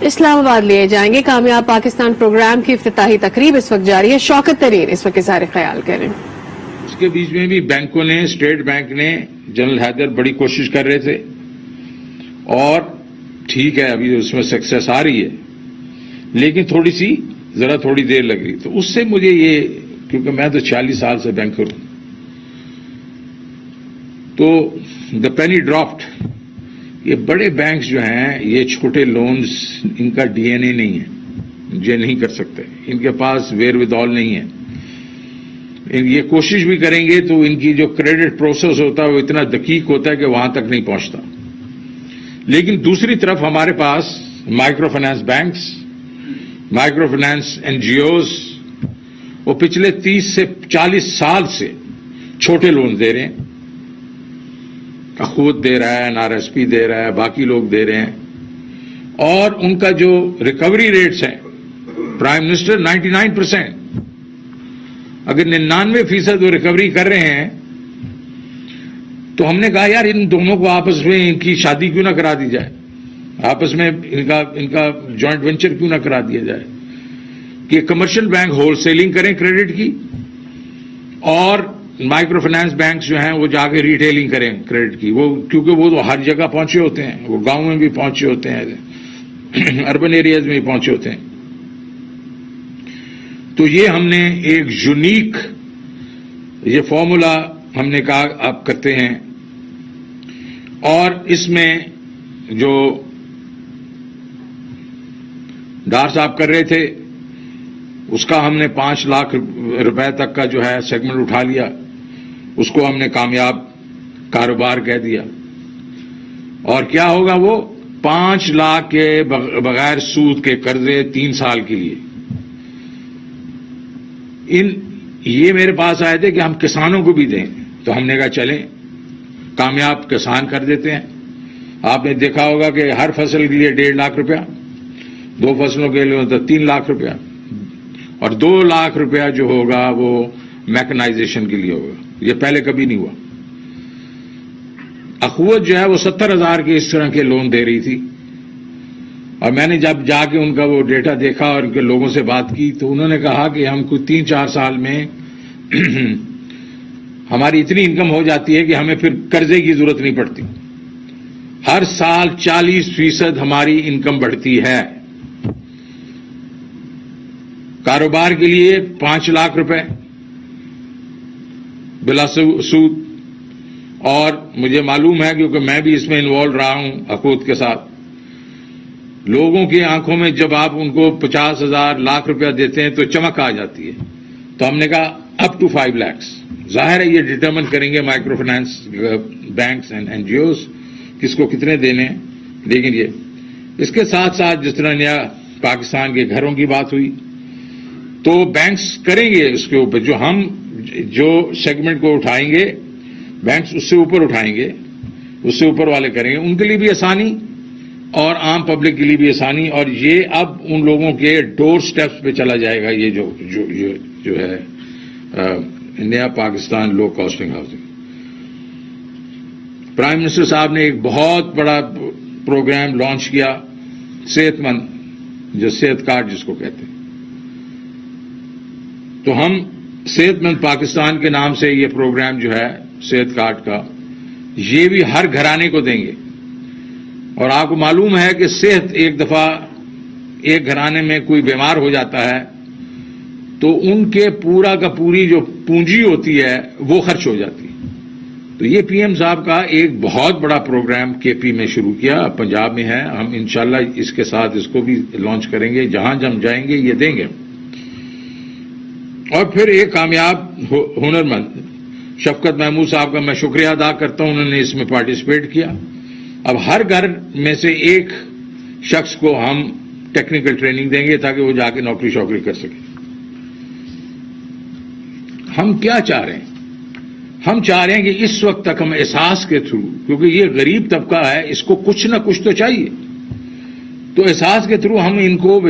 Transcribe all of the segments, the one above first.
اسلام آباد لیے جائیں گے. کامیاب پاکستان پروگرام کی افتتاحی تقریب اس وقت جاری ہے. شوکت ترین اس وقت اظہار خیال کریں. اس کے بیچ میں بھی بینکوں نے، اسٹیٹ بینک نے، جنرل حیدر بڑی کوشش کر رہے تھے اور ٹھیک ہے ابھی اس میں سکسیس آ رہی ہے، لیکن تھوڑی دیر لگ رہی. تو اس سے مجھے یہ، کیونکہ میں تو 40 سال سے بینکر ہوں، تو دا پینی ڈراپڈ. یہ بڑے بینکس جو ہیں، یہ چھوٹے لونز، ان کا ڈی این اے نہیں ہے، یہ نہیں کر سکتے، ان کے پاس ویئر ود آل نہیں ہے. یہ کوشش بھی کریں گے تو ان کی جو کریڈٹ پروسیس ہوتا ہے وہ اتنا دقیق ہوتا ہے کہ وہاں تک نہیں پہنچتا. لیکن دوسری طرف ہمارے پاس micro finance banks, micro finance N جی اوز، وہ پچھلے 30 سے 40 سال سے چھوٹے لون دے رہے ہیں. اخوت دے رہا ہے، این آر ایس پی دے رہا ہے، باقی لوگ دے رہے ہیں، اور ان کا جو ریکوری ریٹس ہیں، پرائم منسٹر 99%، اگر 99% وہ ریکوری کر رہے ہیں تو ہم نے کہا یار ان دونوں کو آپس میں ان کی شادی کیوں نہ کرا دی جائے، آپس میں ان کا جوائنٹ وینچر کیوں نہ کرا دیا جائے کہ کمرشل بینک ہول سیلنگ کریں کریڈٹ کی، اور مائکرو فائنانس بینکس جو ہیں وہ جا کے ریٹیلنگ کریں کریڈٹ کی. وہ کیونکہ وہ تو ہر جگہ پہنچے ہوتے ہیں، وہ گاؤں میں بھی پہنچے ہوتے ہیں، اربن ایریاز میں بھی پہنچے ہوتے ہیں. تو یہ ہم نے ایک یونیک یہ فارمولا ہم نے کہا آپ کرتے ہیں، اور اس میں جو ڈار صاحب کر رہے تھے اس کا ہم نے 5 لاکھ روپے تک کا جو ہے سیگمنٹ اٹھا لیا، اس کو ہم نے کامیاب کاروبار کہہ دیا. اور کیا ہوگا، وہ 5 لاکھ کے بغیر سود کے قرضے 3 سال کے لیے. یہ میرے پاس آئے تھے کہ ہم کسانوں کو بھی دیں، تو ہم نے کہا چلیں کامیاب کسان کر دیتے ہیں. آپ نے دیکھا ہوگا کہ ہر فصل کے لیے 1.5 لاکھ روپیہ، 2 فصلوں کے لیے تو 3 لاکھ روپیہ، اور 2 لاکھ روپیہ جو ہوگا وہ میکنائزیشن کے لیے ہوگا. یہ پہلے کبھی نہیں ہوا. اخوت جو ہے وہ 70,000 کے اس طرح کے لون دے رہی تھی، اور میں نے جب جا کے ان کا وہ ڈیٹا دیکھا اور ان کے لوگوں سے بات کی تو انہوں نے کہا کہ ہم کو 3-4 سال میں ہماری اتنی انکم ہو جاتی ہے کہ ہمیں پھر قرضے کی ضرورت نہیں پڑتی. ہر سال 40% ہماری انکم بڑھتی ہے. کاروبار کے لیے 5 لاکھ روپے بلا سود. اور مجھے معلوم ہے کیونکہ میں بھی اس میں انوالو رہا ہوں اخوت کے ساتھ، لوگوں کی آنکھوں میں جب آپ ان کو 50,000 لاکھ روپیہ دیتے ہیں تو چمک آ جاتی ہے. تو ہم نے کہا اپ ٹو 5 لاکھ. ظاہر ہے یہ ڈٹرمن کریں گے micro finance banks and N G Os کس کو کتنے دینے ہیں. لیکن یہ اس کے ساتھ ساتھ جس طرح نیا پاکستان کے گھروں کی بات ہوئی تو بینکس کریں گے اس کے اوپر، جو سیگمنٹ کو اٹھائیں گے بینکس اس سے اوپر اٹھائیں گے، اس سے اوپر والے کریں گے، ان کے لیے بھی آسانی اور عام پبلک کے لیے بھی آسانی. اور یہ اب ان لوگوں کے ڈور سٹیپس پہ چلا جائے گا. یہ جو ہے نیا پاکستان لو کاسٹنگ ہاؤسنگ. پرائم منسٹر صاحب نے ایک بہت بڑا پروگرام لانچ کیا، صحت مند، جو صحت کارڈ جس کو کہتے ہیں. تو ہم صحت مند پاکستان کے نام سے یہ پروگرام جو ہے صحت کارڈ کا، یہ بھی ہر گھرانے کو دیں گے. اور آپ کو معلوم ہے کہ صحت ایک دفعہ ایک گھرانے میں کوئی بیمار ہو جاتا ہے تو ان کے پورا کا پوری جو پونجی ہوتی ہے وہ خرچ ہو جاتی ہے. تو یہ پی ایم صاحب کا ایک بہت بڑا پروگرام کے پی میں شروع کیا، پنجاب میں ہے. ہم انشاءاللہ اس کے ساتھ اس کو بھی لانچ کریں گے، جہاں ہم جائیں گے یہ دیں گے. اور پھر ایک کامیاب ہنرمند شفقت محمود صاحب کا میں شکریہ ادا کرتا ہوں، انہوں نے اس میں پارٹیسپیٹ کیا. اب ہر گھر میں سے ایک شخص کو ہم ٹیکنیکل ٹریننگ دیں گے تاکہ وہ جا کے نوکری شوکری کر سکے. ہم کیا چاہ رہے ہیں؟ ہم چاہ رہے ہیں کہ اس وقت تک ہم احساس کے تھرو، کیونکہ یہ غریب طبقہ ہے، اس کو کچھ نہ کچھ تو چاہیے، تو احساس کے تھرو ہم ان کو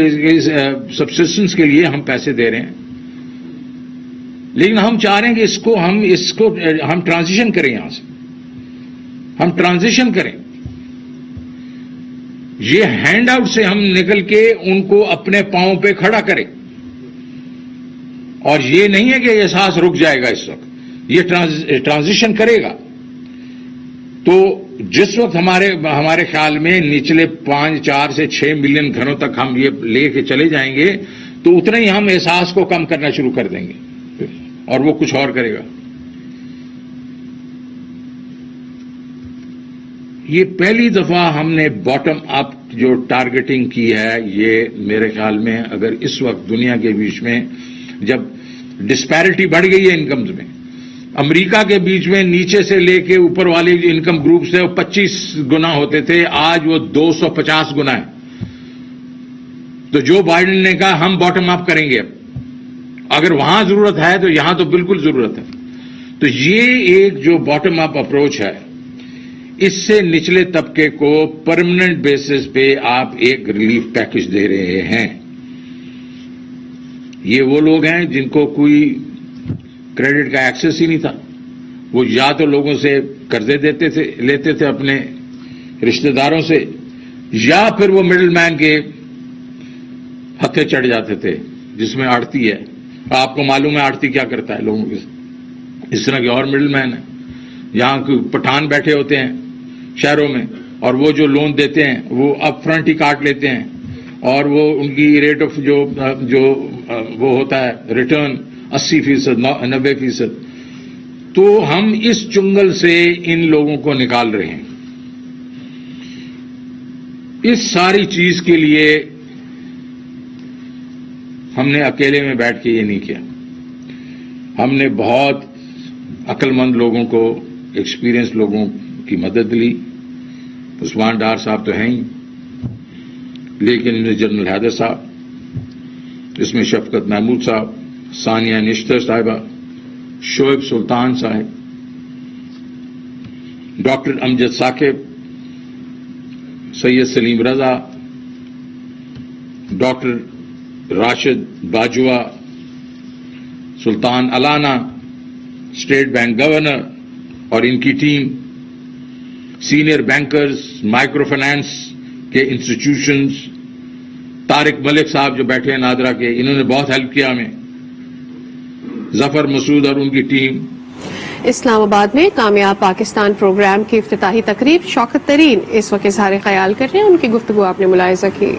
سبسسٹنس کے لیے ہم پیسے دے رہے ہیں. لیکن ہم چاہ رہے ہیں کہ ہم ٹرانزیشن کریں، یہاں سے ہم ٹرانزیشن کریں. یہ ہینڈ آؤٹ سے ہم نکل کے ان کو اپنے پاؤں پہ کھڑا کریں. اور یہ نہیں ہے کہ یہ احساس رک جائے گا اس وقت، یہ ٹرانزیشن کرے گا. تو جس وقت ہمارے خیال میں نچلے 4 سے 6 ملین گھروں تک ہم یہ لے کے چلے جائیں گے تو اتنا ہی ہم احساس کو کم کرنا شروع کر دیں گے اور وہ کچھ اور کرے گا. یہ پہلی دفعہ ہم نے باٹم اپ جو ٹارگیٹنگ کی ہے، یہ میرے خیال میں اگر اس وقت دنیا کے بیچ میں جب ڈسپیرٹی بڑھ گئی ہے انکمز میں، امریکہ کے بیچ میں نیچے سے لے کے اوپر والے جو انکم گروپس ہیں وہ 25 گنا ہوتے تھے، آج وہ 250 گنا ہے. تو جو بائیڈن نے کہا ہم باٹم اپ کریں گے، اگر وہاں ضرورت ہے تو یہاں تو بالکل ضرورت ہے. تو یہ ایک جو باٹم اپ اپروچ ہے، اس سے نچلے طبقے کو پرماننٹ بیسس پہ آپ ایک ریلیف پیکج دے رہے ہیں. یہ وہ لوگ ہیں جن کو کوئی کریڈٹ کا ایکسس ہی نہیں تھا، وہ یا تو لوگوں سے قرضے لیتے تھے اپنے رشتہ داروں سے، یا پھر وہ مڈل مین کے ہتھے چڑھ جاتے تھے جس میں آڑتی ہے. آپ کو معلوم ہے آڑتی کیا کرتا ہے لوگوں کے، اس طرح کے اور مڈل مین ہیں. یہاں پٹھان بیٹھے ہوتے ہیں شہروں میں، اور وہ جو لون دیتے ہیں وہ اپ فرنٹ ہی کاٹ لیتے ہیں، اور وہ ان کی ریٹ آف جو وہ ہوتا ہے ریٹرن 80%، 90%. تو ہم اس چنگل سے ان لوگوں کو نکال رہے ہیں. اس ساری چیز کے لیے ہم نے اکیلے میں بیٹھ کے یہ نہیں کیا، ہم نے بہت عقل مند لوگوں کو، ایکسپیرئنس لوگوں کی مدد لی. عثمان ڈار صاحب تو ہیں ہی، لیکن ان میں جنرل حیدر صاحب، اس میں شفقت محمود صاحب، ثانیہ نشتر صاحبہ، شعیب سلطان صاحب، doctor Amjad Saqib, Syed Saleem Raza, doctor Rashid Bajwa, Sultan Allana, State Bank governor اور ان کی ٹیم، سینئر بینکرز، مائکرو فائنانس کے انسٹیٹیوشنز، طارق ملک صاحب جو بیٹھے ہیں نادرا کے، انہوں نے بہت ہیلپ کیا ہمیں، ظفر مسعود اور ان کی ٹیم. اسلام آباد میں کامیاب پاکستان پروگرام کی افتتاحی تقریب شوکت ترین اس وقت اظہار خیال کر رہے ہیں، ان کی گفتگو آپ نے ملاحظہ کی.